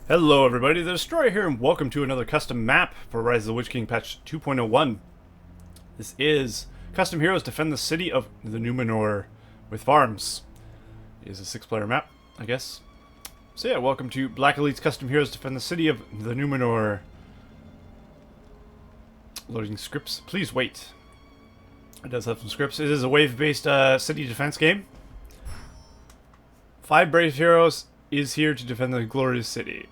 Hello everybody, the Destroyer here, and welcome to another custom map for Rise of the Witch King patch 2.01. This is Custom Heroes defend the city of the Numenor with farms. It is a 6-player map, I guess. So yeah, welcome to Black Elite's Custom Heroes defend the city of the Numenor. Loading scripts. Please wait. It does have some scripts. It is a wave-based city defense game. 5 brave heroes is here to defend the glorious city.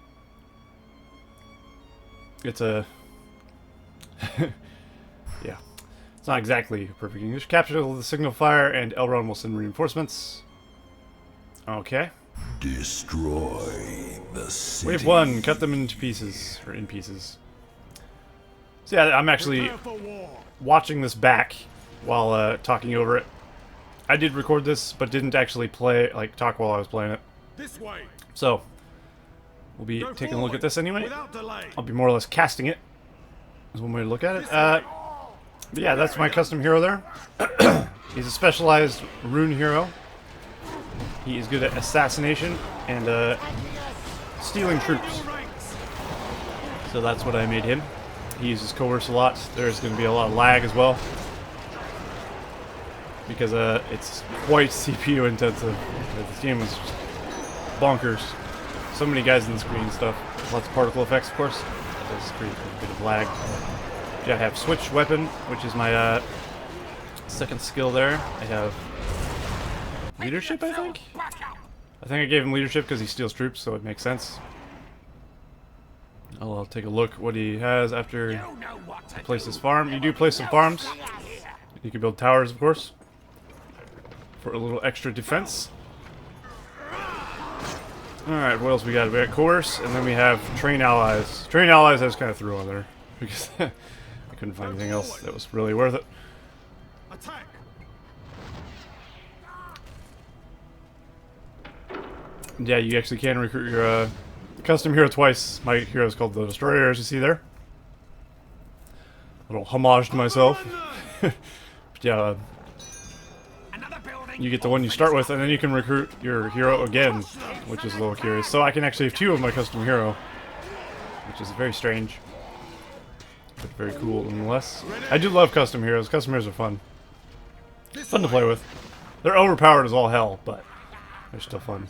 It's a... yeah. It's not exactly perfect English. Capture the signal fire and Elrond will send reinforcements. Okay. Destroy the city. Wave 1. Cut them into pieces. Or in pieces. So yeah, I'm actually watching this back while talking over it. I did record this, but didn't actually talk while I was playing it. This way. So, we'll be taking a look at this anyway. I'll be more or less casting it. Is one way to look at it. But yeah, that's my custom hero there. He's a specialized rune hero. He is good at assassination and stealing troops. So that's what I made him. He uses coerce a lot. There's going to be a lot of lag as well, because it's quite CPU intensive. This game is just bonkers. So many guys in the screen and stuff. Lots of particle effects, of course. That does create a bit of lag. Yeah, I have switch weapon, which is my second skill there. I have leadership, I think? I think I gave him leadership because he steals troops, so it makes sense. I'll take a look what he has after I place his farm. You do place some farms. You can build towers, of course, for a little extra defense. Alright, what else we got? We got Coerce, and then we have Train Allies. Train Allies I just kind of threw on there, because I couldn't find anything else that was really worth it. Attack. Yeah, you actually can recruit your custom hero twice. My hero is called the Destroyer, as you see there. A little homage to myself. But yeah, you get the one you start with, and then you can recruit your hero again, which is a little curious. So I can actually have 2 of my custom hero, which is very strange, but very cool nonetheless. I do love custom heroes. Custom heroes are fun. Fun to play with. They're overpowered as all hell, but they're still fun.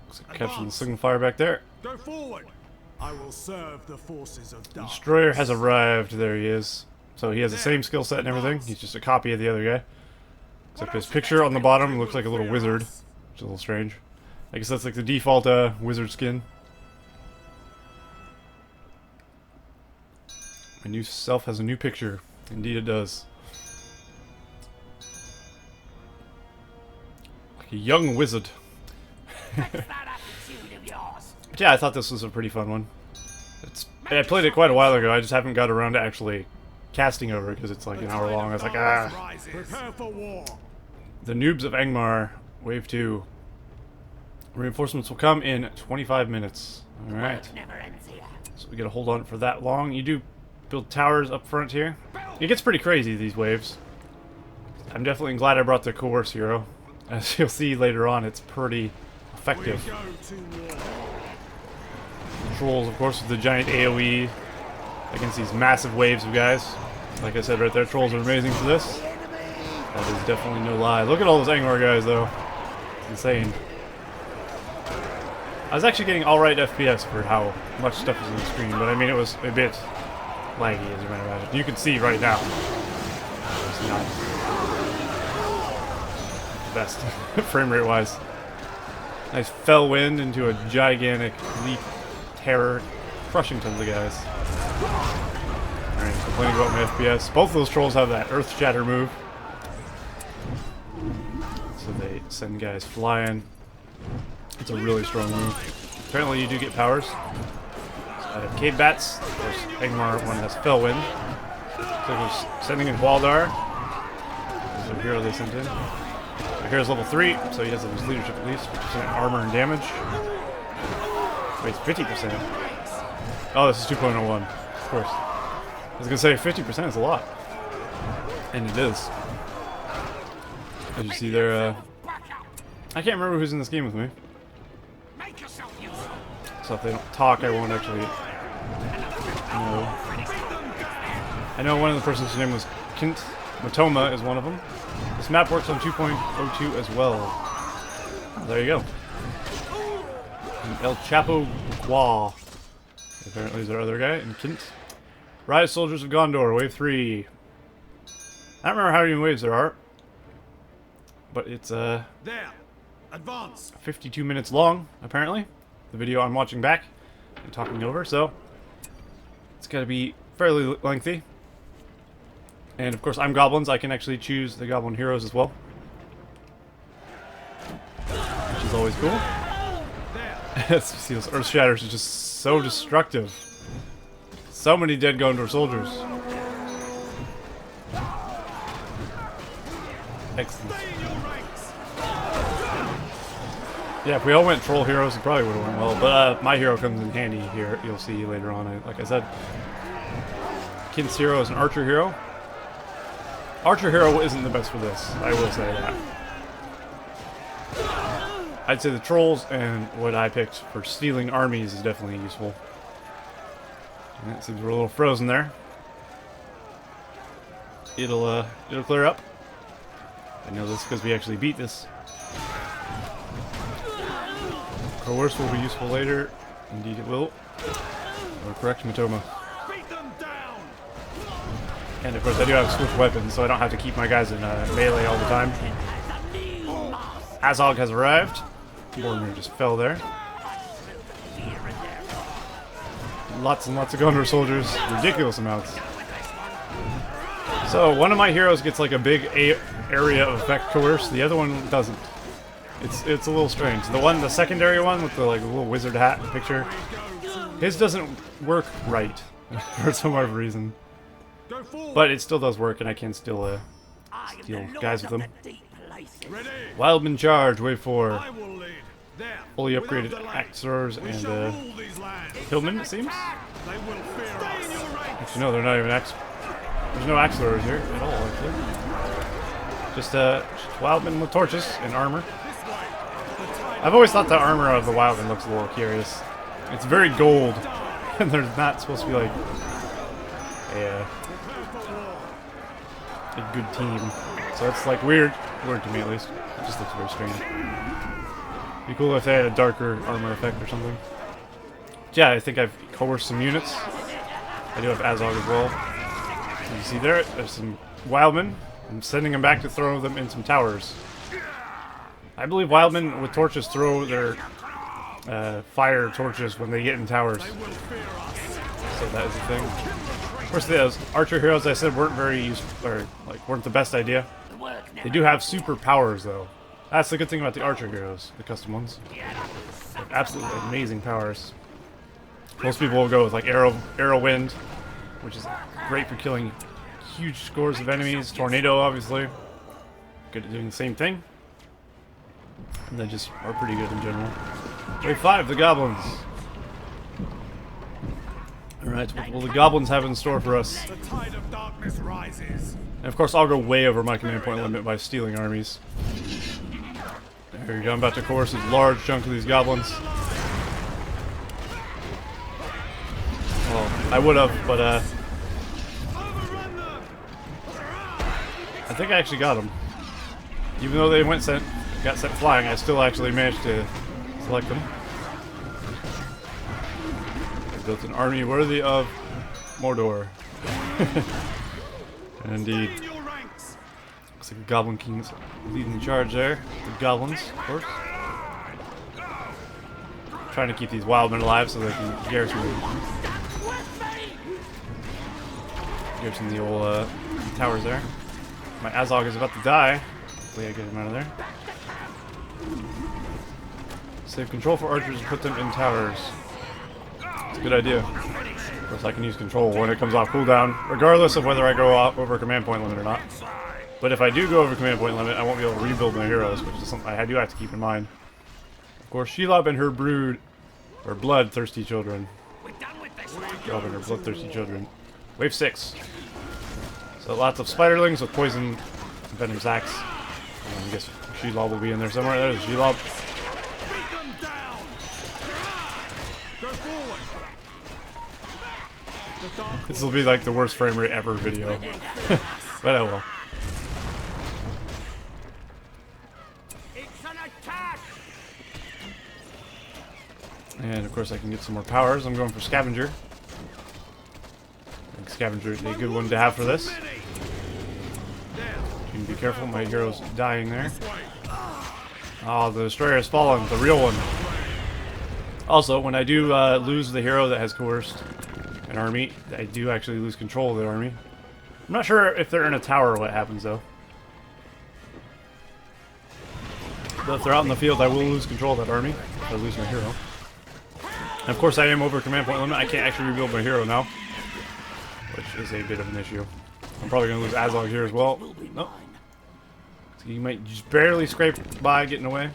Looks like capturing the signal fire back there. Go forward. I will serve the forces of darkness. Destroyer has arrived. There he is. So he has the same skill set and everything. He's just a copy of the other guy. Except his picture on the bottom looks like a little wizard, which is a little strange. I guess that's like the default wizard skin. My new self has a new picture. Indeed it does. Like a young wizard. But yeah, I thought this was a pretty fun one. I played it quite a while ago. I just haven't got around to actually casting over because it's like an hour long. I was like, ah. Prepare for war. The Noobs of Angmar, Wave 2. Reinforcements will come in 25 minutes. Alright. So we gotta hold on for that long. You do build towers up front here. It gets pretty crazy, these waves. I'm definitely glad I brought the Coerce hero. As you'll see later on, it's pretty effective. Trolls, of course, with the giant AoE against these massive waves of guys. Like I said right there, trolls are amazing for this. That is definitely no lie. Look at all those Angmar guys, though. It's insane. I was actually getting alright FPS for how much stuff was on the screen, but I mean, it was a bit laggy, as you might imagine. You can see right now. It's not the best, frame rate wise. Nice fell wind into a gigantic leap terror, crushing tons of guys. Alright, complaining about my FPS. Both of those trolls have that Earth Shatter move. So they send guys flying. It's a really strong move. Apparently you do get powers. So I have Cave Bats. Of course, Angmar one has Fell Wind. So they're sending in Waldar. There's a hero they sent in. So here's level 3, so he has his leadership at least. 50% armor and damage. Wait, 50%. Oh, this is 2.01. Of course. I was gonna say 50% is a lot. And it is. As you see there, I can't remember who's in this game with me. So if they don't talk, I won't actually know. I know one of the person's name was Kint. Matoma is one of them. This map works on 2.02 as well. There you go. And El Chapo Gua. Apparently is our other guy in Kint. Rise Soldiers of Gondor, Wave 3. I don't remember how many waves there are. But it's There. Advance. 52 minutes long, apparently. The video I'm watching back and talking over, so it's gotta be fairly lengthy. And of course, I'm goblins. I can actually choose the goblin heroes as well, which is always cool. See, those Earth Shatters are just so destructive. So many dead Gondor soldiers. Excellent. Yeah, if we all went troll heroes, it probably would have went well. But my hero comes in handy here. You'll see later on. Like I said, Kint's hero is an archer hero. Archer hero isn't the best for this. I will say that. I'd say the trolls and what I picked for stealing armies is definitely useful. And it seems we're a little frozen there. It'll clear up. I know this because we actually beat this. Coerce will be useful later. Indeed it will. Or correct, Matoma. And of course I do have switch weapons, so I don't have to keep my guys in melee all the time. Azog has arrived. Boromir just fell there. Lots and lots of Gondor soldiers. Ridiculous amounts. So one of my heroes gets like a big area of effect coerce, the other one doesn't. It's a little strange. The secondary one with the like little wizard hat picture, his doesn't work right for some odd reason. But it still does work, and I can still steal guys with them. Wildman Charge, Wave 4. Fully upgraded Axors and Hillmen, it seems. Actually, no, they're not even There's no Axlors here at all, actually. Just Wildmen with torches and armor. I've always thought the armor of the Wildman looks a little curious. It's very gold, and there's not supposed to be like a good team. So it's like weird to me at least. It just looks very strange. Be cool if they had a darker armor effect or something. But yeah, I think I've coerced some units. I do have Azog as well. So you see there's some Wildmen. I'm sending them back to throw them in some towers. I believe Wildmen with torches throw their fire torches when they get in towers. So that is the thing. Of course, those archer heroes I said weren't very useful, or like weren't the best idea. They do have super powers though. That's the good thing about the archer heroes, the custom ones. They have absolutely amazing powers. Most people will go with like arrow wind, which is great for killing huge scores of enemies. Tornado, obviously, good at doing the same thing. And they just are pretty good in general. Wave 5, the goblins. Alright, what will the goblins have in store for us? The tide of darkness rises. And of course, I'll go way over my command point limit by stealing armies. There you go, I'm about to coerce a large chunk of these goblins. Well, I would have, but I think I actually got them. Even though they got sent flying, I still actually managed to select them. I built an army worthy of Mordor. And indeed. Looks like the Goblin King's leading the charge there. The goblins, of course. Trying to keep these Wildmen alive so they can garrison the old towers there. My Azog is about to die. Hopefully I get him out of there. Save control for archers and put them in towers. It's a good idea. Of course, I can use control when it comes off cooldown, regardless of whether I go over command point limit or not. But if I do go over command point limit, I won't be able to rebuild my heroes, which is something I do have to keep in mind. Of course, Shelob and her brood are bloodthirsty children. Shelob and her bloodthirsty children. Wave 6. So lots of spiderlings with poison venom sacks. And I guess Shelob will be in there somewhere. There's Shelob. This will be like the worst frame rate ever video. But oh well. It's an attack. And of course I can get some more powers. I'm going for Scavenger. I think Scavenger is a good one to have for this. You can be careful, my hero's dying there. Oh, the Destroyer has fallen, the real one. Also, when I do lose the hero that has coerced an army, I do actually lose control of the army. I'm not sure if they're in a tower what happens though. But if they're out in the field, I will lose control of that army if I lose my hero. And of course I am over command point limit. I can't actually rebuild my hero now, which is a bit of an issue. I'm probably going to lose Azog here as well. Nope. So you might just barely scrape by getting away.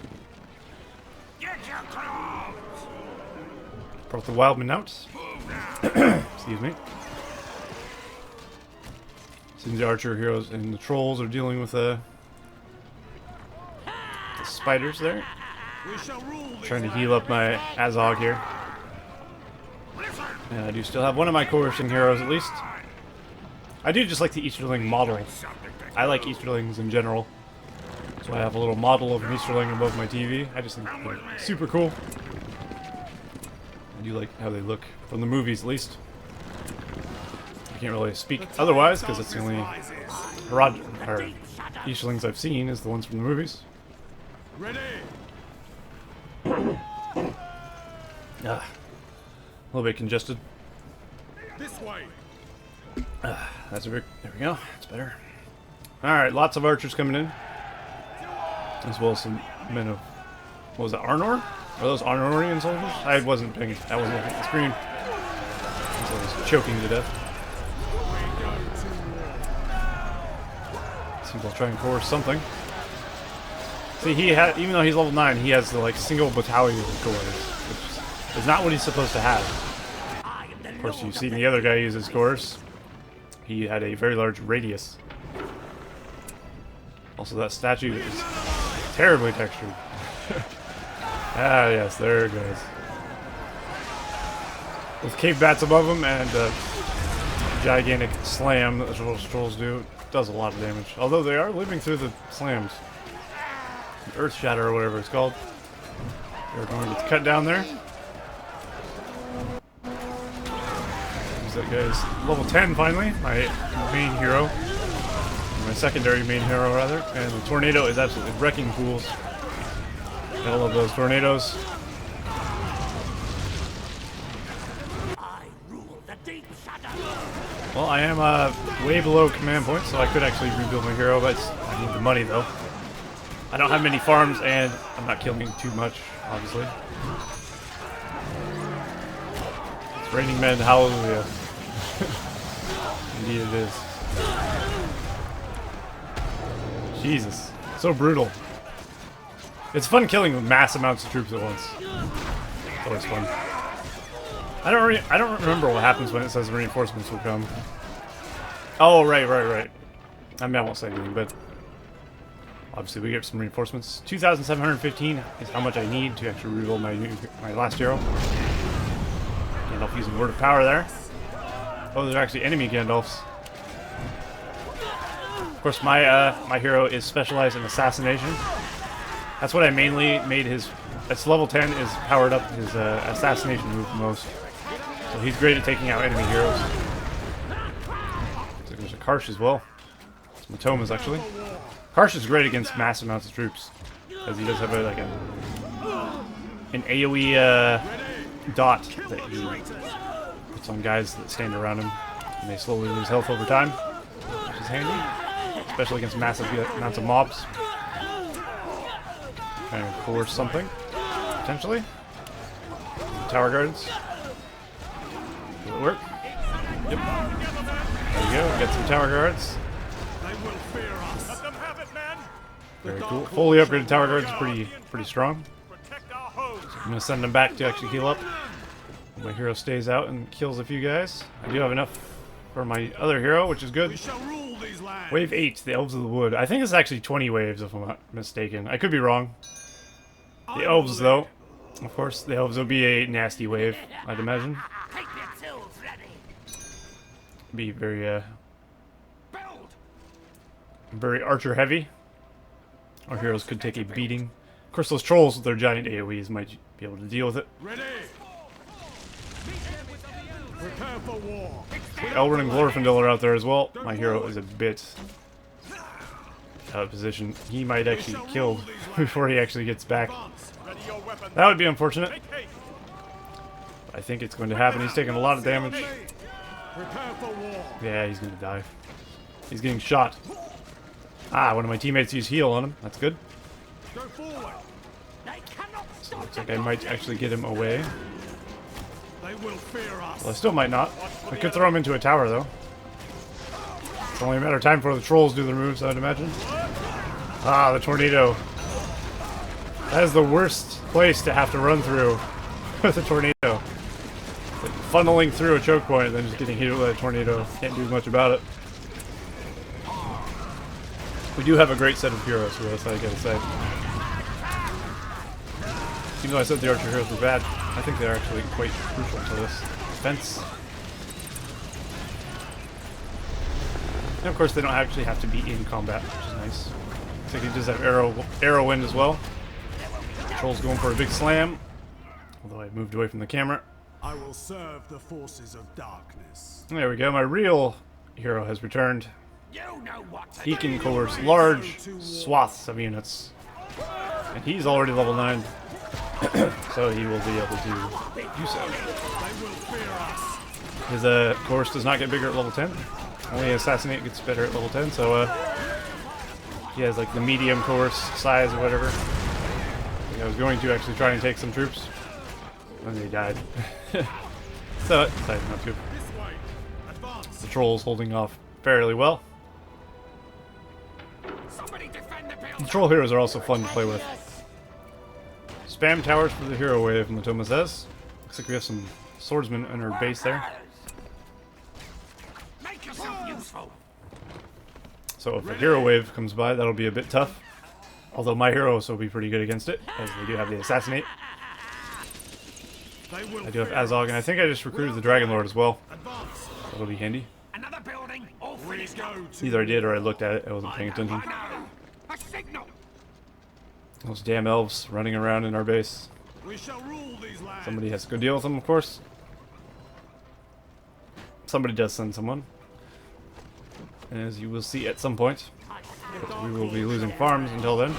Brought the Wildman out. Excuse me. Seems the archer heroes and the trolls are dealing with the spiders there. Trying to heal up my Azog here. And I do still have one of my coercing heroes at least. I do just like the Easterling model. I like Easterlings in general. So I have a little model of an Easterling above my TV. I just think they're super cool. I do like how they look from the movies at least. I can't really speak otherwise because it's the only Easterlings I've seen is the ones from the movies. Ready. A little bit congested. This way. That's a bit. There we go. That's better. All right, lots of archers coming in, as well as some men of. What was that? Arnor? Are those Arnorian soldiers? I wasn't paying. I wasn't looking at the screen. I was choking to death. Seems I'll try and coerce something. See, he had, even though he's level 9, he has the like single battalion of coerce, which is not what he's supposed to have. Of course, you've seen the other guy use his coerce. He had a very large radius. Also, that statue is terribly textured. Ah, yes, there it goes. With cave bats above him and gigantic slam that the trolls do, it does a lot of damage. Although they are living through the slams. Earth Shatter or whatever it's called. They're going to cut down there. That guy's level 10 finally, my main hero. My secondary main hero, rather. And the tornado is absolutely wrecking fools. Gotta love those tornadoes. Well, I am way below command point, so I could actually rebuild my hero, but I need the money though. I don't have many farms, and I'm not killing too much, obviously. It's raining men, hallelujah. Indeed it is. Jesus. So brutal. It's fun killing mass amounts of troops at once. It's always fun. I don't remember what happens when it says reinforcements will come. Oh, right. I mean, I won't say anything, but obviously we get some reinforcements. 2,715 is how much I need to actually rebuild my last hero. Gandalf using Word of Power there. Oh, there's actually enemy Gandalfs. Of course, my hero is specialized in assassination. That's what I mainly made his. It's level 10 is powered up his assassination move the most. So he's great at taking out enemy heroes. So there's a Karsh as well. It's Matomas actually. Karsh is great against mass amounts of troops, because he does have an AoE dot that he puts on guys that stand around him, and they slowly lose health over time, which is handy, especially against massive amounts of mobs. Trying to coerce something, potentially. Tower guards. Will it work? Yep. There you go. Get some tower guards. Very cool. Fully upgraded tower guards, pretty strong. So I'm gonna send them back to actually heal up. My hero stays out and kills a few guys. I do have enough for my other hero, which is good. Wave 8, the Elves of the Wood. I think it's actually 20 waves if I'm not mistaken. I could be wrong. The elves, though, Of course, the elves will be a nasty wave, I'd imagine. Keep your tools ready. Be very, Build. very archer heavy. Our heroes could take a beating. Of course, those trolls with their giant AoEs might be able to deal with it. Ready. Prepare for war. Elrond and Glorfindel are out there as well. My hero is a bit out of position. He might actually get killed before he actually gets back. Ready your weapon. That would be unfortunate. Make haste. I think it's going to happen. He's taking a lot of damage. Prepare for war. Yeah, he's going to die. He's getting shot. Ah, one of my teammates used heal on him. That's good. Go forward. They cannot stop. Looks like I might actually get him away. They will fear us. Well, I still might not. I could throw him into a tower, though. It's only a matter of time before the trolls do their moves, I'd imagine. Ah, the tornado. That is the worst place to have to run through with a tornado. Like funneling through a choke point and then just getting hit with a tornado. Can't do much about it. We do have a great set of heroes with us, I gotta say. Even though I said the archer heroes were bad, I think they're actually quite crucial to this defense. And of course, they don't actually have to be in combat, which is nice. Looks like he does have arrow wind as well. Troll's going for a big slam. Although I moved away from the camera. I will serve the forces of darkness. There we go. My real hero has returned. You know what to He can coerce large swaths of units. And he's already level 9. So he will be able to do so. They will fear us. His course does not get bigger at level 10. Only Assassinate gets better at level 10, so he has like the medium course size or whatever. I was going to actually try and take some troops, and they died. So I decided not to. This way. Advance. The troll's holding off fairly well. somebody defend the The building. troll heroes are also fun to play with. Spam towers for the hero wave, Matoma says. Looks like we have some swordsmen in our base there. Make yourself useful. So if a hero wave comes by, that'll be a bit tough. Although my heroes will be pretty good against it, as they do have the Assassinate. They will I do have fear Azog, us. and I think I just recruited the Dragon Lord as well. Advance. That'll be handy. Another building. All We finished. go to Either I did or I looked at it, I wasn't paying attention. I know. A signal. Those damn elves running around in our base. We shall rule these lands. Somebody has to go deal with them, of course. Somebody does send someone. As you will see at some point. But we will be losing farms until then.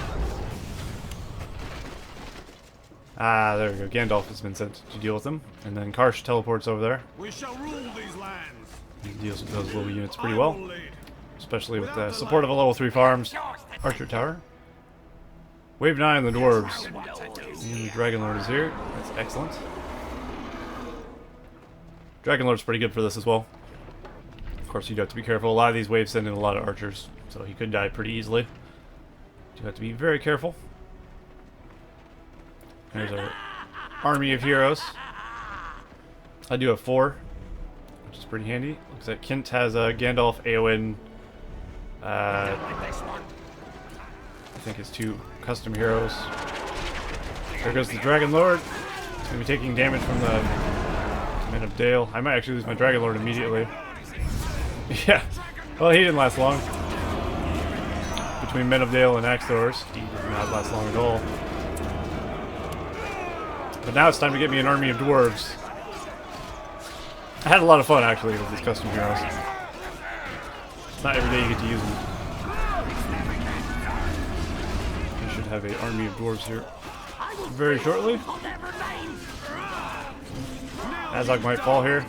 Ah, there we go. Gandalf has been sent to deal with them. And then Karsh teleports over there. We shall rule these lands. He deals with those little units pretty I well. will lead. Especially with the support of a level 3 farms. Archer Tower. Wave 9, the dwarves. And the Dragon Lord is here. That's excellent. Dragon Lord's pretty good for this as well. Of course, you do have to be careful. A lot of these waves send in a lot of archers, so he could die pretty easily. You have to be very careful. There's our army of heroes. I do have 4, which is pretty handy. Looks like Kent has Gandalf, Eowyn, Like this one. I think it's 2 custom heroes. There goes the Dragon Lord. He's going to be taking damage from the Men of Dale. I might actually lose my Dragon Lord immediately. Yeah. Well, he didn't last long. Between Men of Dale and Axe Throwers, he did not last long at all. But now it's time to get me an army of dwarves. I had a lot of fun, actually, with these custom heroes. It's not every day you get to use them. I should have an army of dwarves here very shortly. Azog might fall here.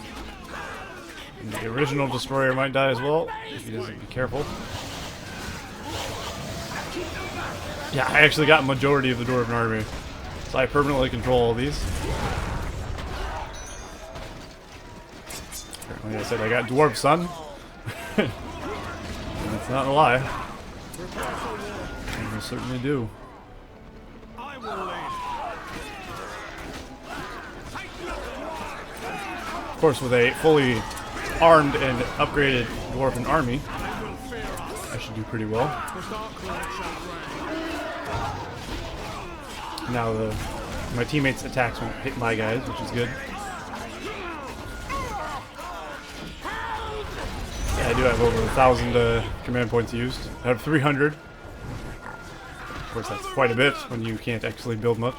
And the original destroyer might die as well, if he doesn't be careful. Yeah, I actually got a majority of the Dwarven army. So I permanently control all these. Apparently I said I got Dwarf Son. And that's not a lie. I certainly do. I will lead. Of course, with a fully armed and upgraded Dwarven army, They will fear us. I should do pretty well. The Dark Lord shall reign. Now the My teammates' attacks won't hit my guys, which is good. Yeah, I do have over 1,000 command points used. I have 300. Of course, that's quite a bit when you can't actually build much.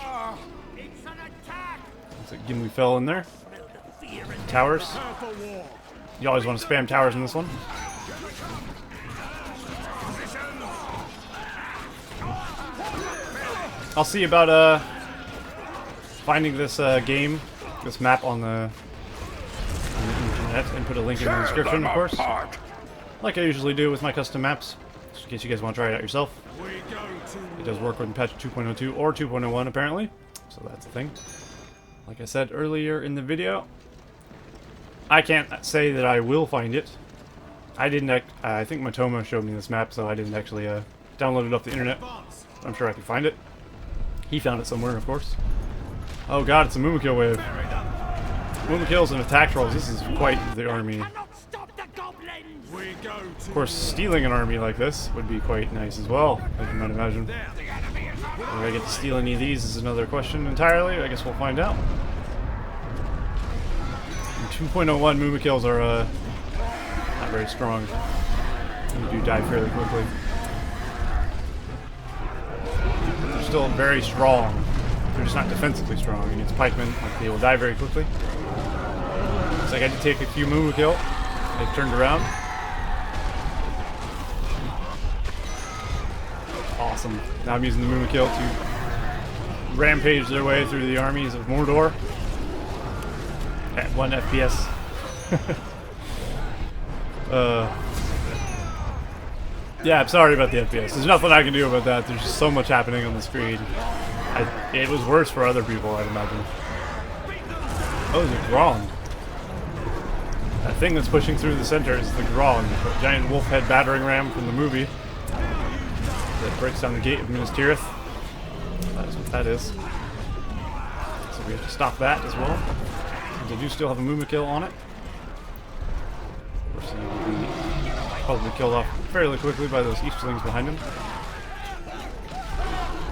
Looks like Gimli fell in there. Towers. You always want to spam towers in this one. I'll see about finding this game, this map on the internet, and put a link in the description, of course. Like I usually do with my custom maps, just in case you guys want to try it out yourself. It does work with patch 2.02 or 2.01 apparently, so that's the thing. Like I said earlier in the video, I can't say that I will find it. I didn't. I think Matoma showed me this map, so I didn't actually download it off the internet. I'm sure I can find it. He found it somewhere, of course. Oh god, it's a Mumakil wave. Mumakils and attack trolls. This is quite the army. Of course, stealing an army like this would be quite nice as well, as you might imagine. Whether I get to steal any of these is another question entirely. I guess we'll find out. 2.01 Mumakils are not very strong. You do die fairly quickly. They're still very strong. They're just not defensively strong. Against pikemen, like, they will die very quickly. Looks like I did take a few Mumakil. They've turned around. Awesome. Now I'm using the Mumakil to rampage their way through the armies of Mordor. At 1 FPS. Yeah, I'm sorry about the FPS. There's nothing I can do about that. There's just so much happening on the screen. It was worse for other people, I'd imagine. Oh, there's a Grond. That thing that's pushing through the center is the Grond, a giant wolf head battering ram from the movie that breaks down the gate of Minas Tirith. That is what that is. So we have to stop that as well. They do still have a Mumakil on it. Of course, he will be probably killed off fairly quickly by those Easterlings behind him.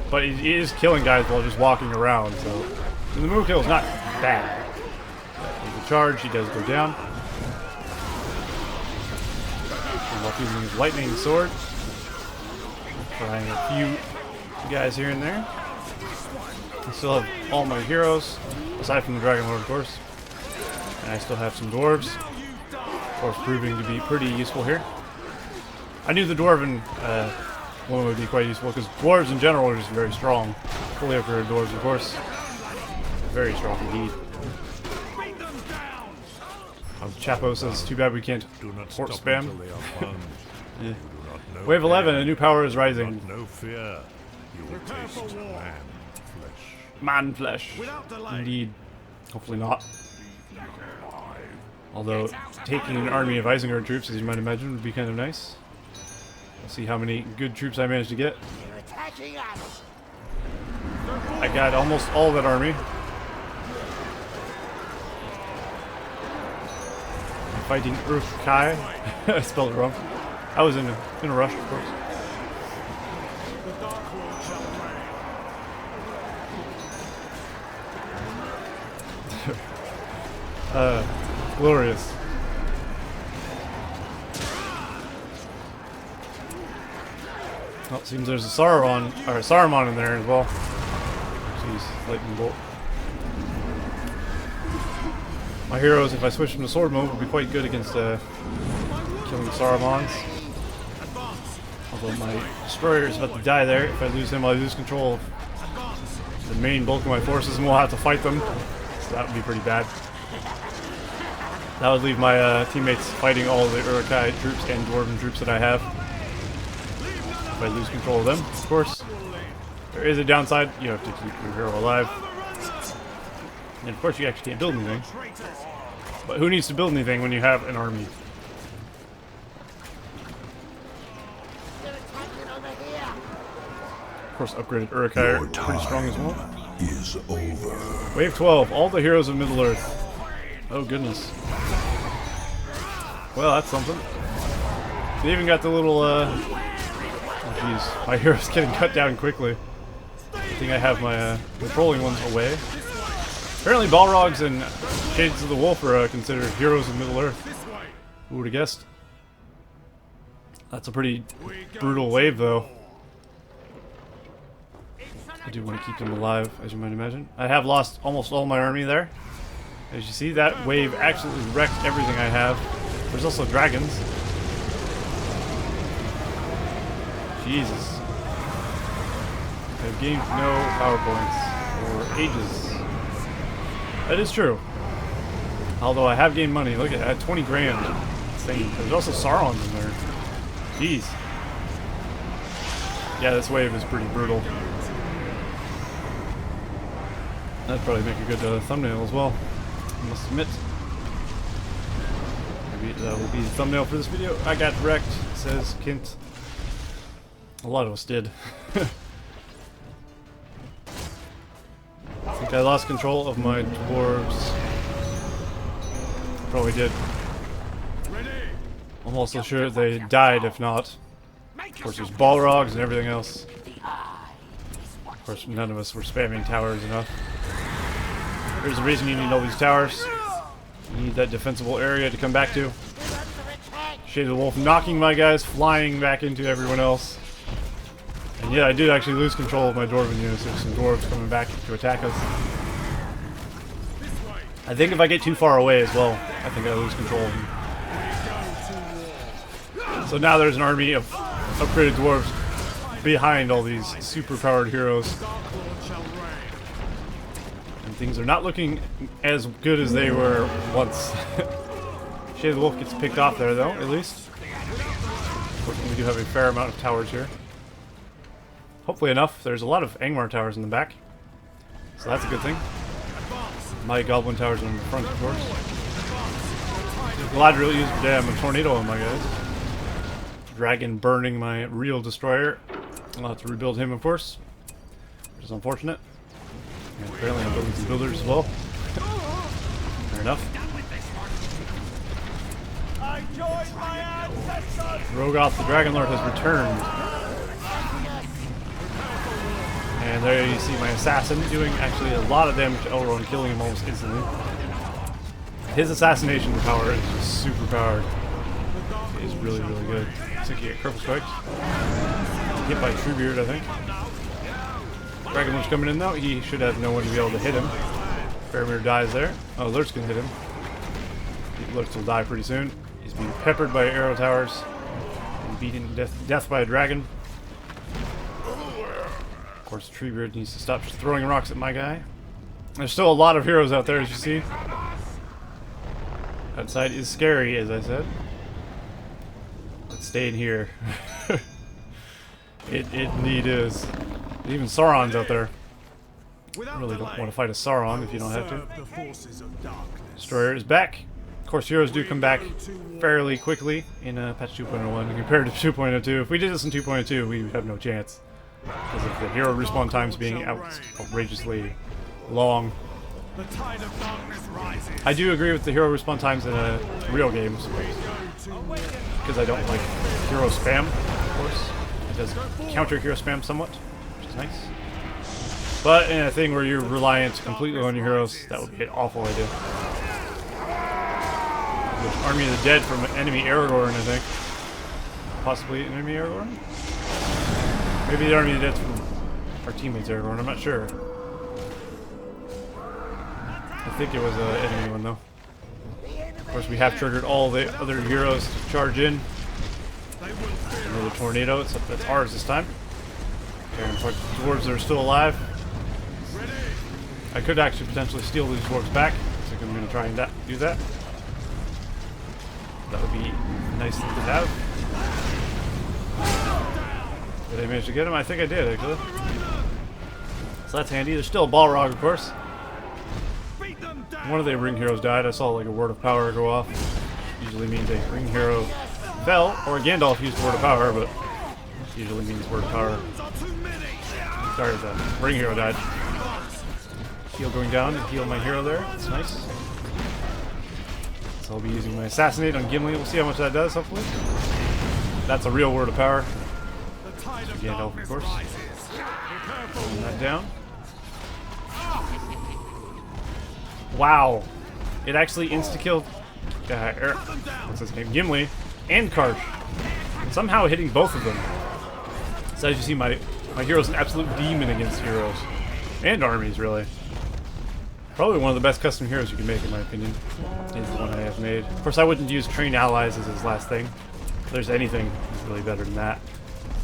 But he is killing guys while just walking around, so the Mumakil is not bad. With the charge, he does go down. And while using his lightning sword, trying a few guys here and there. I still have all my heroes, aside from the Dragon Lord, of course. And I still have some dwarves, of course, proving to be pretty useful here. I knew the dwarven one would be quite useful because dwarves in general are just very strong. Fully upgraded dwarves, of course, very strong indeed. Chapo says, "Too bad we can't port spam." Yeah. Wave 11, a new power is rising. No fear, you will taste Man flesh. Indeed. Hopefully not. Although, taking an army of Isengard troops, as you might imagine, would be kind of nice. We'll see how many good troops I manage to get. I got almost all that army. I'm fighting RotWK. I spelled it wrong. I was in a rush, of course. Glorious. Well, it seems there's a Saruman in there as well. Jeez, lightning bolt. My heroes, if I switch them to sword mode, would be quite good against killing Sarumans. Although my destroyer is about to die there. If I lose him, I lose control of the main bulk of my forces, and we'll have to fight them. So that would be pretty bad. That would leave my teammates fighting all the RotWK troops and Dwarven troops that I have. If I lose control of them, of course. There is a downside. You have to keep your hero alive. And of course you actually can't build anything. But who needs to build anything when you have an army? Of course, upgraded RotWK are pretty strong as well. is over. Wave 12, all the heroes of Middle-earth. Oh goodness. Well, that's something. They even got the little, oh jeez, my hero's getting cut down quickly. think I have my patrolling ones away. Apparently Balrogs and Shades of the Wolf are considered heroes of Middle-earth. Who would have guessed? That's a pretty brutal wave, though. I do want to keep them alive, as you might imagine. I have lost almost all my army there. As you see, that wave absolutely wrecked everything I have. There's also dragons. Jesus. I've gained no power points for ages. That is true. Although I have gained money. Look at that, 20 grand. Insane. There's also Sauron in there. Jeez. Yeah, this wave is pretty brutal. That'd probably make a good thumbnail as well, I must admit. Maybe that will be the thumbnail for this video. I got wrecked, says Kint. A lot of us did. I think I lost control of my dwarves. Probably did. I'm also sure they died if not. Of course, there's Balrogs and everything else. Of course, none of us were spamming towers enough. There's the reason you need all these towers. You need that defensible area to come back to. Shade of the Wolf knocking my guys flying back into everyone else. And yeah, I did actually lose control of my dwarven units. There's some dwarves coming back to attack us. I think if I get too far away as well, I think I lose control of them. So now there's an army of upgraded dwarves behind all these super powered heroes. And things are not looking as good as they were once. Shade of the Wolf gets picked off there though, at least. Fortunately, we do have a fair amount of towers here. Hopefully enough. There's a lot of Angmar towers in the back. So that's a good thing. My goblin towers are in the front, of course. Galadriel used a tornado on my guys. Dragon burning my real destroyer. I'll have to rebuild him, of course, which is unfortunate. And apparently I'm building some builders as well. Fair enough. Rogoth the Dragon Lord has returned. And there you see my assassin doing actually a lot of damage to Elrond, killing him almost instantly. His assassination power is just super powered. It is really, really good. Looks like he got cripple striked. Hit by Treebeard, I think. Dragon Lord's coming in though. He should have no one to be able to hit him. Faramir dies there. Oh, Lurtz can hit him. Lurtz will die pretty soon. He's being peppered by arrow towers and beaten to death by a dragon. Of course, Treebeard needs to stop throwing rocks at my guy. There's still a lot of heroes out there, as you see. Outside is scary, as I said. Let's stay in here. It indeed is. Even Sauron's out there. Really don't want to fight a Sauron if you don't have to. Destroyer is back. Of course, heroes do come back fairly quickly in patch 2.01 compared to 2.02. If we did this in 2.02, we would have no chance. Because of the hero respawn times being outrageously long. I do agree with the hero respawn times in real games. Because I don't like hero spam, of course. It does counter hero spam somewhat, which is nice. But in a thing where you're reliant completely on your heroes, that would be an awful idea. Which Army of the Dead from enemy Aragorn, I think. Possibly enemy Aragorn? Maybe the Army of the Dead from our teammates Aragorn, I'm not sure. I think it was an enemy one though. Of course, we have triggered all the other heroes to charge in. Another tornado, except that's ours this time. Okay, the dwarves are still alive. I could actually potentially steal these dwarves back. So I'm going to try and do that. That would be a nice thing to have. Did I manage to get him? I think I did, actually. So that's handy. There's still a Balrog, of course. One of the ring heroes died. I saw like a word of power go off. Usually means a ring hero fell, or Gandalf used word of power, but usually means word of power. Sorry, the ring hero died. Heal going down to heal my hero there. That's nice. So I'll be using my assassinate on Gimli. We'll see how much that does, hopefully. That's a real word of power. Gandalf, of course. Pulling that down. Wow. It actually insta-killed what's his name? Gimli and Karsh. Somehow hitting both of them. So as you see, my hero's an absolute demon against heroes. And armies, really. Probably one of the best custom heroes you can make, in my opinion. Is the one I have made. Of course, I wouldn't use trained allies as his last thing. If there's anything that's really better than that.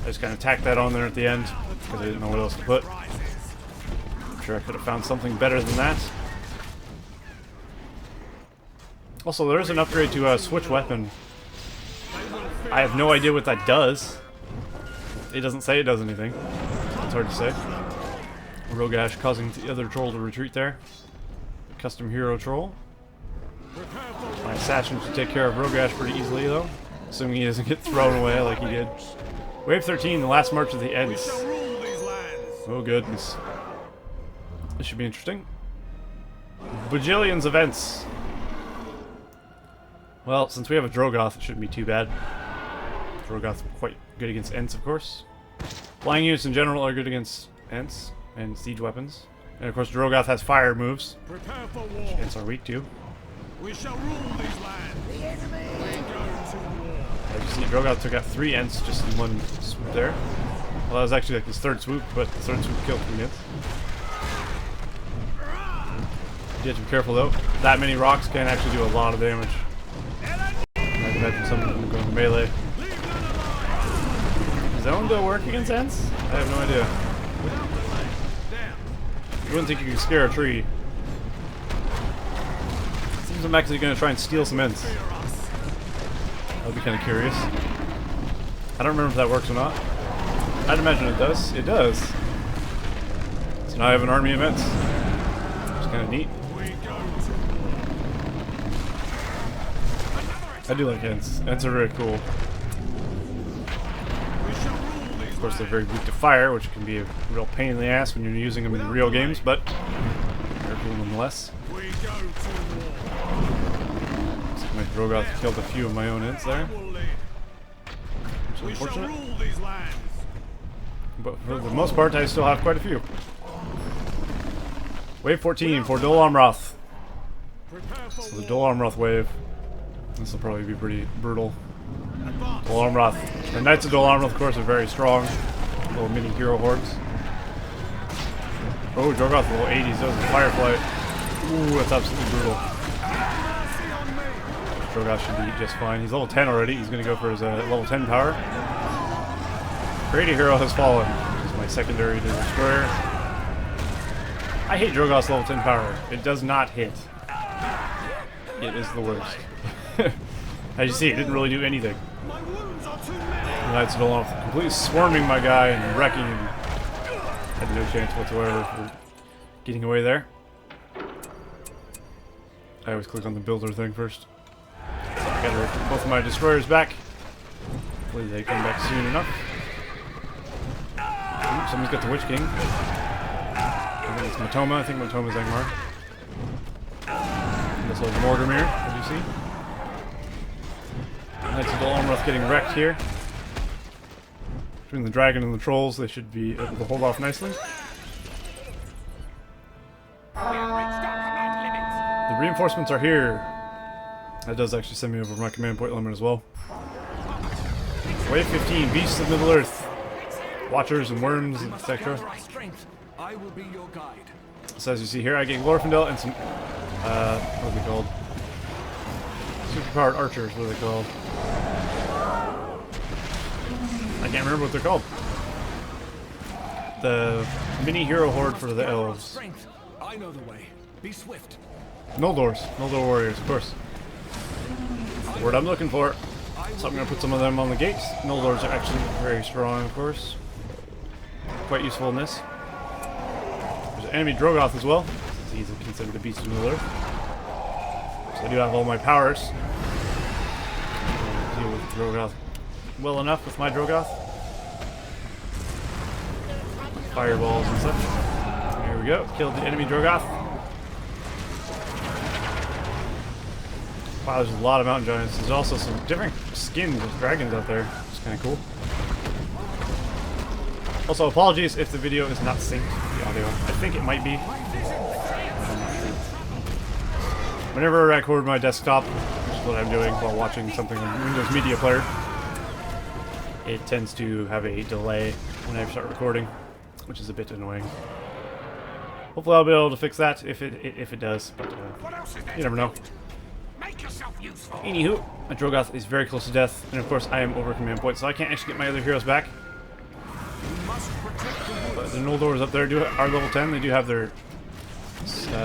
I just kind of tacked that on there at the end because I didn't know what else to put. I'm sure I could have found something better than that. Also, there is an upgrade to switch weapon. I have no idea what that does. It doesn't say it does anything. It's hard to say. Rogash causing the other troll to retreat there. Custom hero troll. My assassin should take care of Rogash pretty easily, though. Assuming he doesn't get thrown away like he did. Wave 13, the last march of the Ents. Oh goodness. This should be interesting. Bajillions of Ents. Well, since we have a Drogoth, it shouldn't be too bad. Drogoth quite good against Ents, of course. Flying units in general are good against Ents and siege weapons. And of course, Drogoth has fire moves. Prepare for war. Ents are weak too. We shall rule these lands. We go to war. As you see, Drogoth took out 3 Ents just in one swoop there. Well, that was actually like his 3rd swoop, but the 3rd swoop killed 3 Ents. You have to be careful though. That many rocks can actually do a lot of damage. I can imagine some of them going melee. Does that one go work against Ents? I have no idea. You wouldn't think you could scare a tree. Seems I'm actually going to try and steal some Ents. I'll be kind of curious. I don't remember if that works or not. I'd imagine it does. It does. So now I have an army of Ents. Which is kind of neat. I do like Ents. Ents are very cool. Of course, they're very weak to fire, which can be a real pain in the ass when you're using them in real games, but they're cool nonetheless. Looks like my Drogoth killed a few of my own Ents there. Which is unfortunate. But for the most part, I still have quite a few. Wave 14 for Dol Amroth. So the Dol Amroth wave. This will probably be pretty brutal. Dol Amroth. The Knights of Dol Amroth, of course, are very strong. Little mini hero hordes. Oh, Drogoth level 80s. That was a Firefly. Ooh, that's absolutely brutal. Drogoth should be just fine. He's level 10 already. He's going to go for his level 10 power. Create a hero has fallen. This is my secondary to Destroyer. I hate Drogoth's level 10 power. It does not hit. It is the worst. As you see, it didn't really do anything. The Knights of Dol Amroth completely swarming my guy and wrecking him. Had no chance whatsoever for getting away there. I always click on the builder thing first. So I gotta both of my destroyers back. Hopefully they come back soon enough. Ooh, someone's got the Witch King. I think it's Matoma. I think Matoma's Angmar. This was Morgamir, as you see. Knights of Dol Amroth getting wrecked here. Between the dragon and the trolls, they should be able to hold off nicely. The reinforcements are here. That does actually send me over my command point limit as well. Wave 15, Beasts of Middle-earth. Watchers and worms, etc. I will be your guide. So as you see here, I get Glorfindel and some, what are they called? Superpowered archers, what are they called? I can't remember what they're called. The mini hero horde for the elves. I know the way. Be swift. Noldors. Noldor warriors, of course. The word I'm looking for. So I'm going to put some of them on the gates. Noldors are actually very strong, of course. Quite useful in this. There's an enemy Drogoth as well. He's considered a beast of Middle-earth. So I do have all my powers. Deal with Drogoth well enough with my Drogoth. Fireballs and such. There we go. Killed the enemy Drogoth. Wow, there's a lot of mountain giants. There's also some different skins of dragons out there. It's kind of cool. Also, apologies if the video is not synced with the audio. I think it might be. Whenever I record my desktop, which is what I'm doing while watching something on Windows Media Player, it tends to have a delay when I start recording, which is a bit annoying. Hopefully I'll be able to fix that if it does, but you never know. Make yourself useful. Anywho, my Drogoth is very close to death, and of course I am over command point, so I can't actually get my other heroes back. But the Noldors up there are level 10. They do have their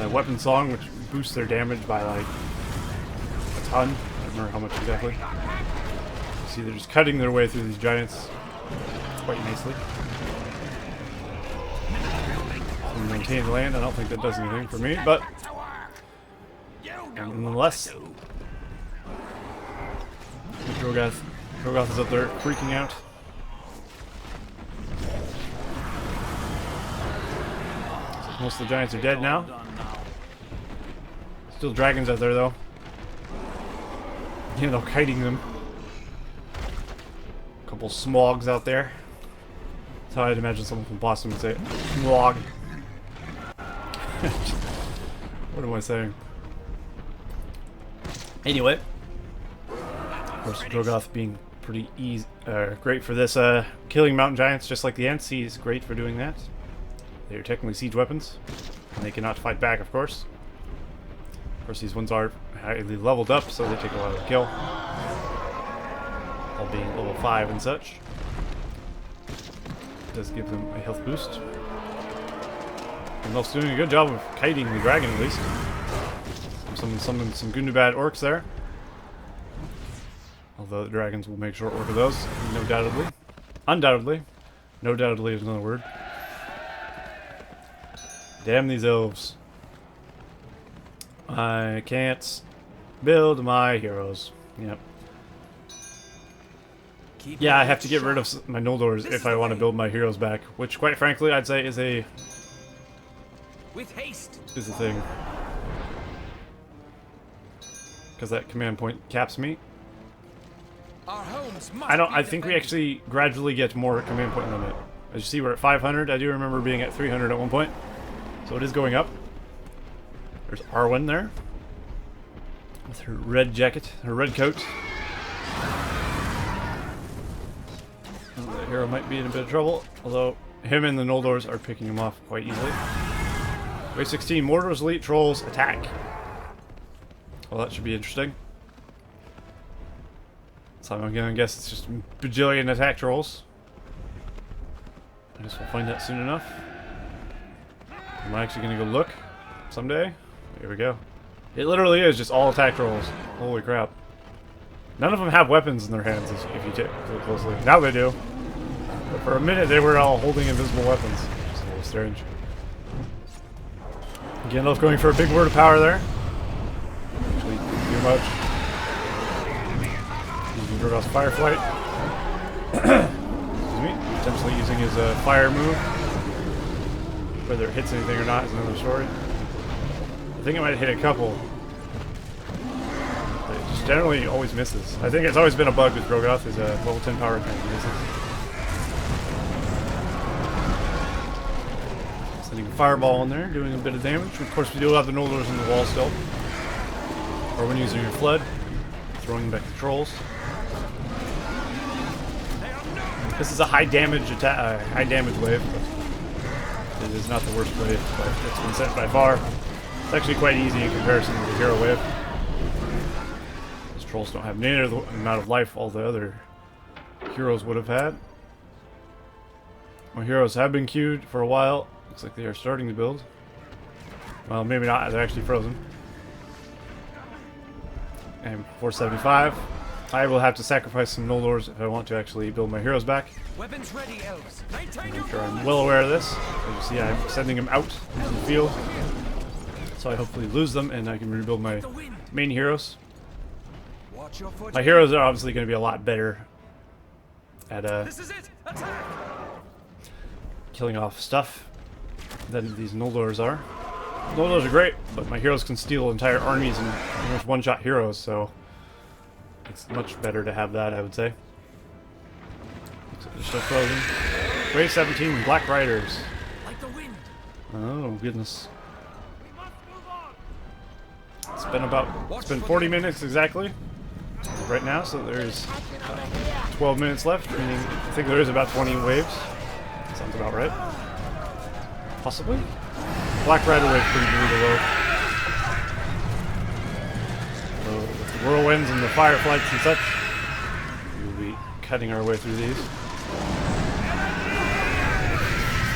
weapon song, which boosts their damage by like a ton. I don't remember how much exactly. See, they're just cutting their way through these giants quite nicely. And maintain land, I don't think that does anything for me, but nonetheless, Drogoth is up there freaking out. Most of the giants are dead now. Still dragons out there though. You know, kiting them. A couple smogs out there. That's how I'd imagine someone from Boston would say it. Smog. What am I saying? Anyway. Of course, Drogoth being pretty great for this, killing mountain giants just like the Ents. He's great for doing that. They are technically siege weapons, and they cannot fight back, of course. Of course, these ones are highly leveled up, so they take a while to kill. All being level 5 and such. It does give them a health boost. And also doing a good job of kiting the dragon, at least. Some Gundabad orcs there. Although the dragons will make short work of those, no doubtedly. Undoubtedly. No doubtedly is another word. Damn these elves. I can't build my heroes. Yep. Yeah, I have to get rid of my Noldors if I want to build my heroes back, which quite frankly I'd say is a thing. Because that command point caps me. I think we actually gradually get more command point limit. As you see, we're at 500. I do remember being at 300 at one point. So it is going up. There's Arwen there. With her red jacket, her red coat. The hero might be in a bit of trouble, although him and the Noldors are picking him off quite easily. Wave 16, Mordor's Elite Trolls attack. Well, that should be interesting. So I'm gonna guess it's just a bajillion attack trolls. I guess we'll find out soon enough. Am I actually gonna go look someday? Here we go. It literally is just all attack trolls. Holy crap. None of them have weapons in their hands if you take look closely. Now they do. But for a minute they were all holding invisible weapons. It's a little strange. Gandalf going for a big word of power there. Actually, too much. Using Drogoth's Fireflight. Excuse me. Potentially using his fire move. Whether it hits anything or not is another story. I think it might hit a couple. But it just generally always misses. I think it's always been a bug with Drogoth, is a level 10 power kind of misses. Sending a fireball in there, doing a bit of damage. Of course, we do have the Noldors in the wall still. Or when using your flood, throwing back the trolls. This is a high damage wave, but it is not the worst wave that's been sent by far. It's actually quite easy in comparison to the hero wave. These trolls don't have nearly the amount of life all the other heroes would have had. My heroes have been queued for a while. Looks like they are starting to build. Well, maybe not. They're actually frozen. And 475. I will have to sacrifice some Noldors if I want to actually build my heroes back. Weapons ready, elves. I'm sure I'm well aware of this. As you see, I'm sending them out into the field. So I hopefully lose them and I can rebuild my main heroes. My heroes are obviously going to be a lot better at killing off stuff than these Noldors are. Noldors are great, but my heroes can steal entire armies and almost one-shot heroes, so it's much better to have that, I would say. So they're still frozen. Wave 17, Black Riders. Like the wind. Oh, goodness. We must move on. It's been 40 minutes exactly right now, so there's 12 minutes left, meaning I think there is about 20 waves. Sounds about right. Possibly? Black Rider wave pretty brutal though. So with the whirlwinds and the fireflights and such, we'll be cutting our way through these.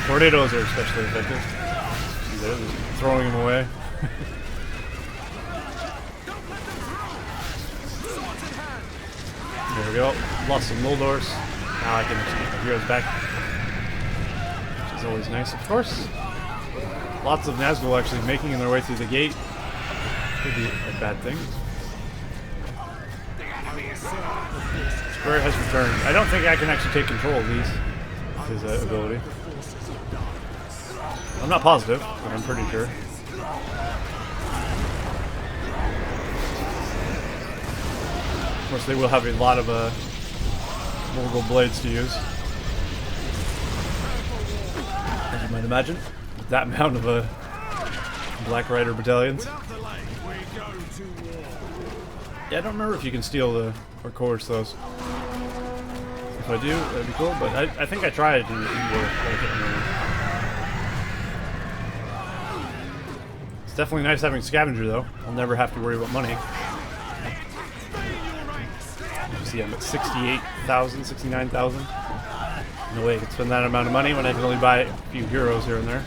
Tornadoes are especially effective. See there, just throwing them away. There we go. Lost some Noldors. Now I can actually get my heroes back. Which is always nice, of course. Lots of Nazgul actually making their way through the gate. Could be a bad thing. Square has returned. I don't think I can actually take control of these with his ability. I'm not positive, but I'm pretty sure. Of course, they will have a lot of multiple blades to use, as you might imagine, with that amount of Black Rider battalions. Yeah, I don't remember if you can steal or coerce those. If I do, that'd be cool. But I think I tried it and it didn't work. I can't remember. It's definitely nice having Scavenger, though. I'll never have to worry about money. You see, I'm at 68,000, 69,000. No way I could spend that amount of money when I can only buy a few heroes here and there.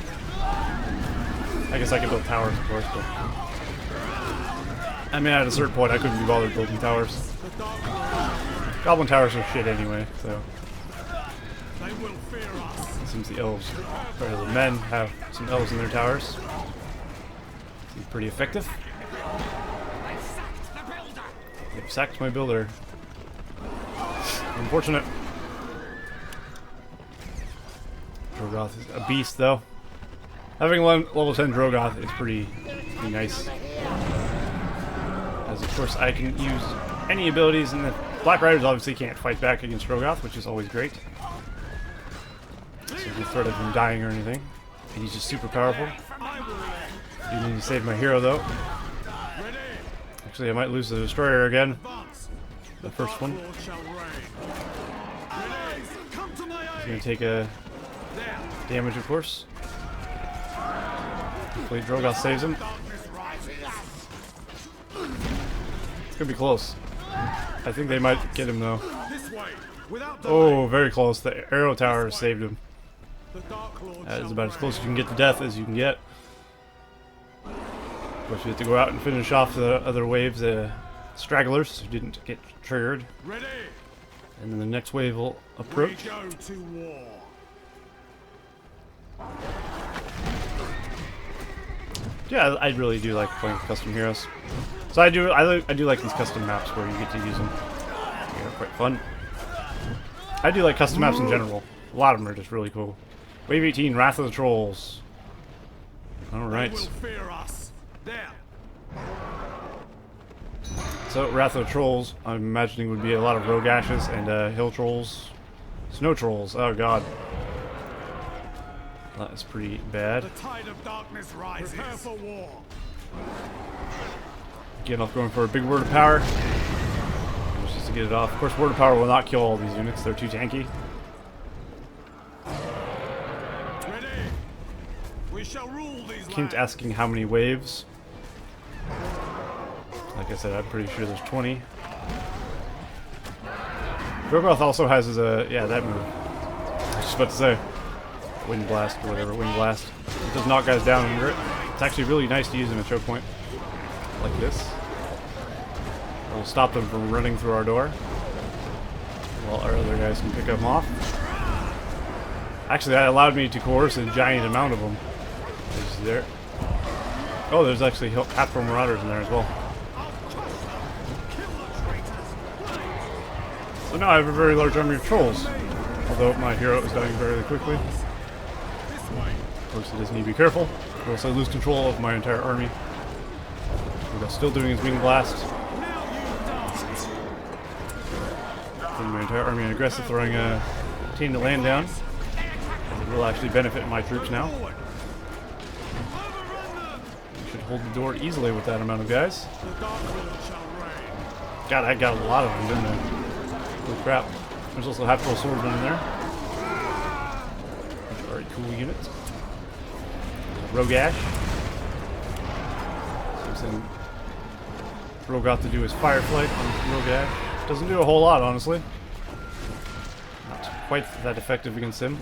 I guess I could build towers, of course, but I mean, at a certain point, I couldn't be bothered building towers. Goblin towers are shit anyway, so. It seems the elves, or the men, have some elves in their towers. Seems pretty effective. They've sacked my builder. Unfortunate. Drogoth is a beast, though. Having level 10 Drogoth is pretty nice. As of course I can use any abilities, and the Black Riders obviously can't fight back against Drogoth, which is always great. So no threat of him dying or anything. And he's just super powerful. I do need to save my hero though. Actually, I might lose the Destroyer again. The first one. He's gonna take a damage, of course. Hopefully Drogoth saves him. It's gonna be close. I think they might get him though. Oh, very close. The arrow tower saved him. That is about as close as you can get to death as you can get. Of course, we have to go out and finish off the other waves, stragglers who didn't get triggered. And then the next wave will approach. Yeah, I really do like playing custom heroes. So I do like these custom maps where you get to use them. They're quite fun. I do like custom maps in general. A lot of them are just really cool. Wave 18, Wrath of the Trolls. Alright. So, Wrath of the Trolls, I'm imagining would be a lot of rogue ashes and hill trolls. Snow trolls, oh god. That is pretty bad. The tide of darkness rises. Prepare for war. Again, I'm going for a big word of power. Just to get it off. Of course, word of power will not kill all these units. They're too tanky. Ready. We shall rule these Keep asking how many waves. Like I said, I'm pretty sure there's 20. Drogoth also has his, yeah, that move. I was just about to say. Wind Blast or whatever, Wind Blast. It does knock guys down under it. It's actually really nice to use in a choke point. Like this. It'll stop them from running through our door. While our other guys can pick them off. Actually, that allowed me to coerce a giant amount of them. As you see there. Oh, there's actually Half-Pro Marauders in there as well. So now I have a very large army of trolls. Although my hero is dying very quickly. Of course, he does need to be careful, or else I lose control of my entire army. Drogoth's still doing his Wing Blast. Putting my entire army on aggressive, throwing a team to land down. will actually benefit my troops now. Forward. Should hold the door easily with that amount of guys. The Darkwood shall reign. God, I got a lot of them, didn't I? Holy crap. There's also half-full swordsmen in there. Which are a cool unit. Rogash. Something Ro got to do his Fireflight on Rogash. Doesn't do a whole lot, honestly. Not quite that effective against him.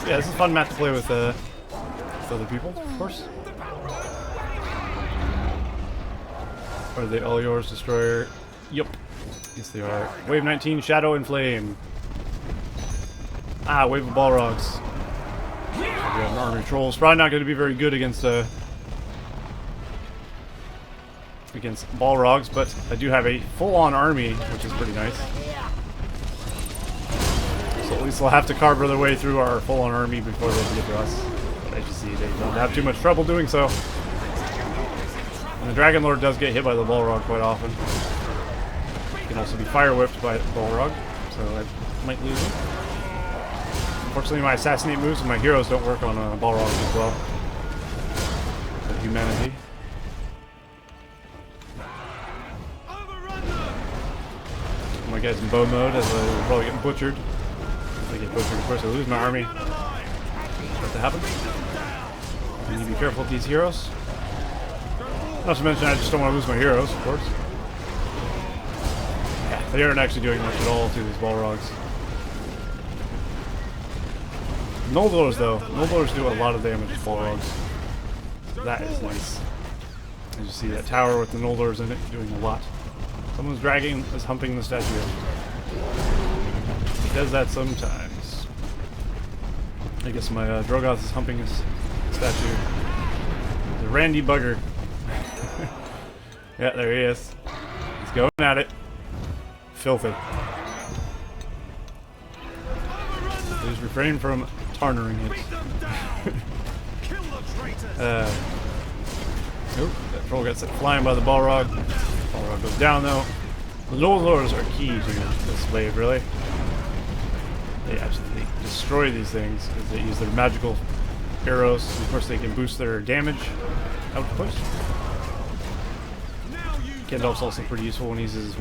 Yeah, this is a fun map to play with other people, of course. Are they all yours, Destroyer? Yup. Yes, they are. Wave 19, Shadow and Flame. Ah, Wave of Balrogs. We have an army of trolls. Probably not going to be very good against Balrogs, but I do have a full-on army, which is pretty nice. So at least they'll have to carve their way through our full-on army before they get to us. But as you see, they don't have too much trouble doing so. And the Dragon Lord does get hit by the Balrog quite often. He can also be fire whipped by the Balrog, so I might lose him. Unfortunately, my assassinate moves and my heroes don't work on Balrogs as well. The humanity. My guys in bow mode, as they're probably getting butchered. If I get butchered, of course, I lose my army. What to happen? I need to be careful with these heroes. Not to mention, I just don't want to lose my heroes, of course. Yeah, they aren't actually doing much at all to these Balrogs. Noldors, though. Noldors do a lot of damage to Balrogs. That is nice. As you see, that tower with the Noldors in it doing a lot. Someone's humping the statue. He does that sometimes. I guess my Drogoth is humping his statue. The Randy Bugger. Yeah, there he is. He's going at it. Filthy. Please refrain from tarnering it. Nope, that troll gets it flying by the Balrog. Balrog goes down though. The Noldors are key to this wave, really. They absolutely destroy these things because they use their magical arrows. Of course, they can boost their damage output. Gandalf's also pretty useful when he uses his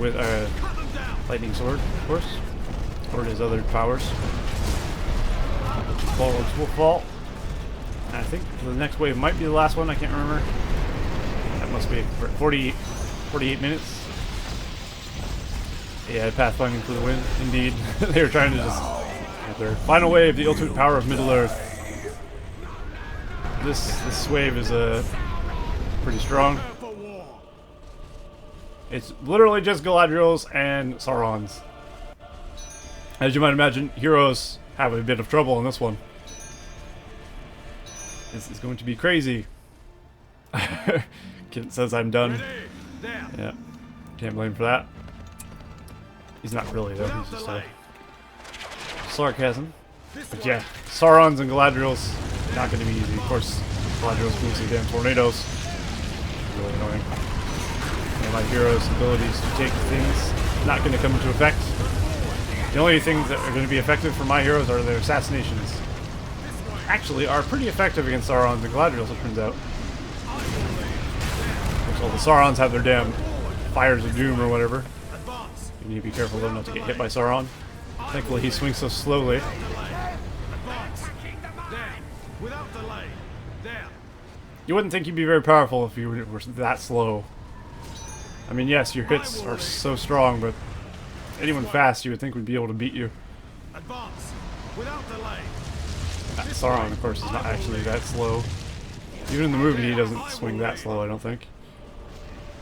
lightning sword, of course, or his other powers. Balrogs will fall. And I think the next wave might be the last one. I can't remember. That must be 48 minutes. Yeah, pathfinding for the win, indeed. They were trying to just get their final wave, the ultimate power of Middle-earth. This wave is pretty strong. It's literally just Galadriel's and Sauron's. As you might imagine, heroes have a bit of trouble in this one. This is going to be crazy. Kid says I'm done. Yeah, can't blame for that. He's not really though, he's just sarcasm. But yeah, Sauron's and Galadriel's not going to be easy. Of course, Galadriel's moves again, tornadoes. Really annoying. And my hero's abilities to take things not going to come into effect. The only things that are going to be effective for my heroes are their assassinations. Actually, are pretty effective against Sauron's and Galadriel's, it turns out. So the Saurons have their damn fires of doom or whatever. You need to be careful though not to get hit by Sauron. Thankfully he swings so slowly. You wouldn't think you'd be very powerful if you were that slow. I mean, yes, your hits are so strong, but anyone fast you would think would be able to beat you. Sauron, of course, is not actually that slow. Even in the movie, he doesn't swing that slow, I don't think.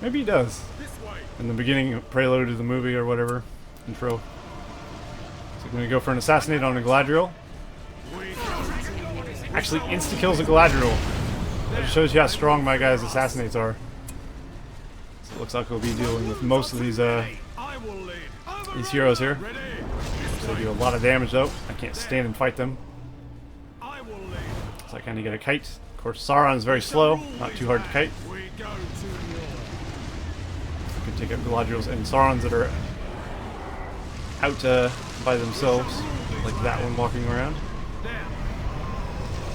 Maybe he does. In the beginning, prelude to the movie or whatever, intro. So I'm going to go for an assassinate on a Galadriel. Actually, insta-kills a Galadriel. That just shows you how strong my guys' assassinates are. So it looks like we'll be dealing with most of these heroes here. So they do a lot of damage though. I can't stand and fight them. So I kind of get a kite. Of course, Sauron's very slow, not too hard to kite. take out Galadriels and Saurons that are out by themselves, like that one walking around.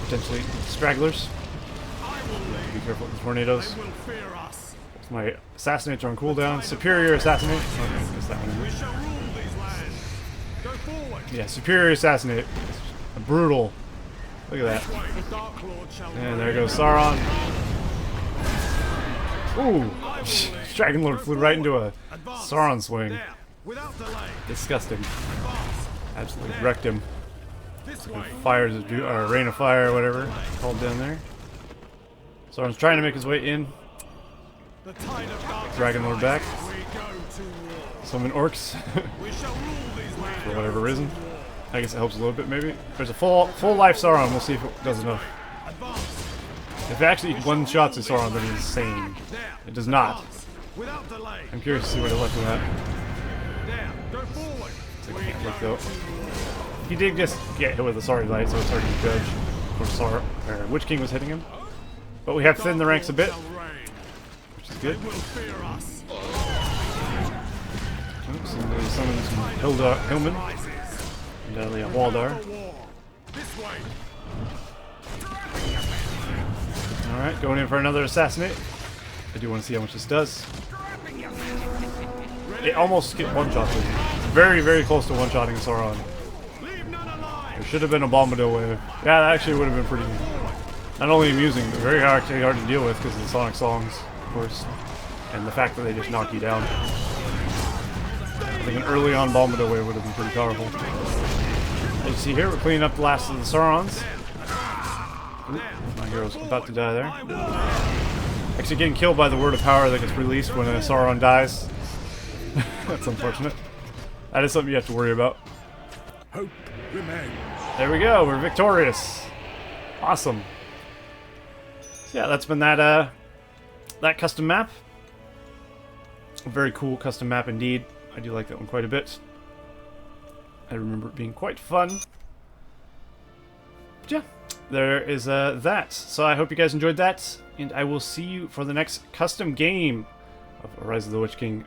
Potentially stragglers. Be careful with the tornadoes. It's my assassinates are on cooldown. Superior assassinate. Okay, guess that one. Yeah, superior assassinate. Brutal. Look at that. And there goes Sauron. Ooh! Dragonlord flew right into a Sauron swing. Disgusting. Absolutely wrecked him. Fires, or rain of fire, or whatever called down there. Sauron's trying to make his way in. Dragonlord back. Summon orcs. For whatever reason. I guess it helps a little bit, maybe. There's a full life Sauron. We'll see if it does enough. If it actually one-shots a Sauron, then he's insane. It does not. I'm curious to see what it left with that. I can't look though. He did just get hit with a sorry light, so it's hard to judge. Of course, Witch King was hitting him. But we have thinned the ranks a bit, which is good. Somebody summoned some Hillman. And Leah Waldar. Alright, going in for another assassinate. I do want to see how much this does. It almost get one-shot. Very, very close to one-shotting Sauron. There should have been a Bombadil wave. Yeah, that actually would have been pretty not only amusing, but very hard to deal with because of the Sonic songs, of course. And the fact that they just knock you down. I think an early on Bombadil wave would have been pretty powerful. As you see here, we're cleaning up the last of the Saurons. Ooh, my hero's about to die there. Actually getting killed by the word of power that gets released when a Sauron dies. That's unfortunate. That is something you have to worry about. Hope remains. There we go, we're victorious. Awesome. So yeah, that's been that custom map. A very cool custom map indeed. I do like that one quite a bit. I remember it being quite fun. But yeah, there is that. So I hope you guys enjoyed that, and I will see you for the next custom game of Rise of the Witch King